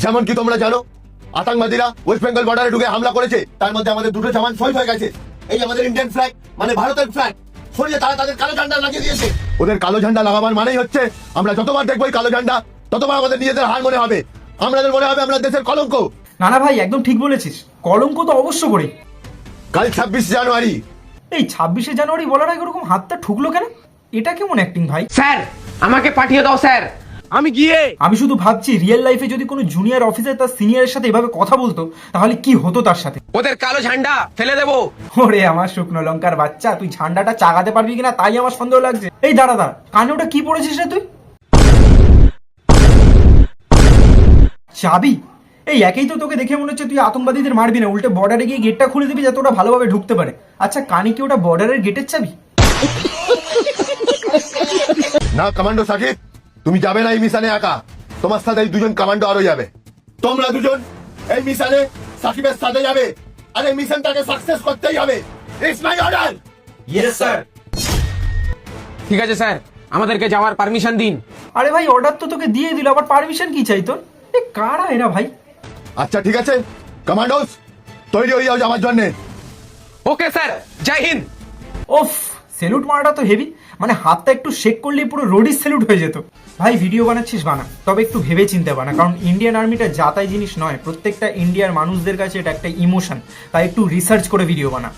যেমন কি তোমরা জানো, আতঙ্কবাদীরা ওয়েস্ট বেঙ্গল বর্ডারে ঢুকে হামলা করেছে, তার মধ্যে আমাদের দুটো জওয়ান শহীদ হয়ে গেছে। এই আমাদের ইন্ডিয়ান ফ্ল্যাগ মানে ভারতের ফ্ল্যাগ সরিয়ে তারা তাদের কালো ঝান্ডা লাগিয়ে দিয়েছে। ওদের কালো ঝান্ডা লাগাবার মানেই হচ্ছে আমরা যতবার দেখবো এই কালো ঝান্ডা ততবার আমাদের নিজেদের হার মনে হবে, আমাদের মনে হবে আমরা দেশের কলঙ্ক। না না ভাই, একদম ঠিক বলেছিস, কলঙ্ক তো অবশ্য করে। কাল 26 জানুয়ারি। এই 26শে জানুয়ারি বলার আগে ওরকম হাতটা ঠুকলো কেন? এটা কেমন অ্যাক্টিং ভাই? স্যার আমাকে পাঠিয়ে দাও স্যার, আমি গিয়ে। আমি শুধু ভাবছি রিয়েল লাইফে যদি কোনো জুনিয়র অফিসার তার সিনিয়রের সাথে এভাবে কথা বলতো তাহলে কি হতো তার সাথে। ওদের কালো ঝান্ডা ফেলে দেবো। ওরে আমার শুকনো লঙ্কার বাচ্চা, তুই ঝান্ডাটা চাগাতে পারবি কিনা তাই আমার সন্দেহ লাগছে। এই দাঁড়া দাঁড়া, কানে ওটা কি পড়েছিস রে তুই? চাবি? এই একেই তো তোকে দেখে মনে হচ্ছে তুই আতঙ্কবাদীদের মারবি না, উল্টে বর্ডারে গিয়ে গেটটা খুলে দিবি যাতে ওরা ভালোভাবে ঢুকতে পারে। আচ্ছা, কানে কি ওটা বর্ডারের গেটের চাবি? না কমান্ডো সাকিব, তুমি যাবে না এই মিশনে একা, তোমার সাথে এই দুজন কমান্ডো আরো যাবে। তোমরা দুজন এই মিশনে সাকিবের সাথে যাবে, আর এই মিশনটাকে সাকসেস করতেই হবে। It's my order. Yes sir. ঠিক আছে স্যার, আমাদেরকে যাওয়ার পারমিশন দিন। আরে ভাই, অর্ডার তো তোকে দিয়ে দিল, আবার পারমিশন কি চাই তোর? এ কারা এরা ভাই? আচ্ছা ঠিক আছে কমান্ডোস, তৈরি হয়ে যাও যাওয়ার জন্য। ওকে স্যার, জয় হিন্দ। ওফ, স্যালুট মারাটা তো হেভি, মানে হাতটা একটু শেক করলেই পুরো রোডিস স্যালুট হয়ে যেত। ভাই ভিডিও বানাচ্ছিস বানা, তবে একটু ভেবে চিন্তে বানা, কারণ ইন্ডিয়ান আর্মিটা যাতাই জিনিস নয়, প্রত্যেকটা ইন্ডিয়ার মানুষদের কাছে এটা একটা ইমোশন, তাই একটু রিসার্চ করে ভিডিও বানা।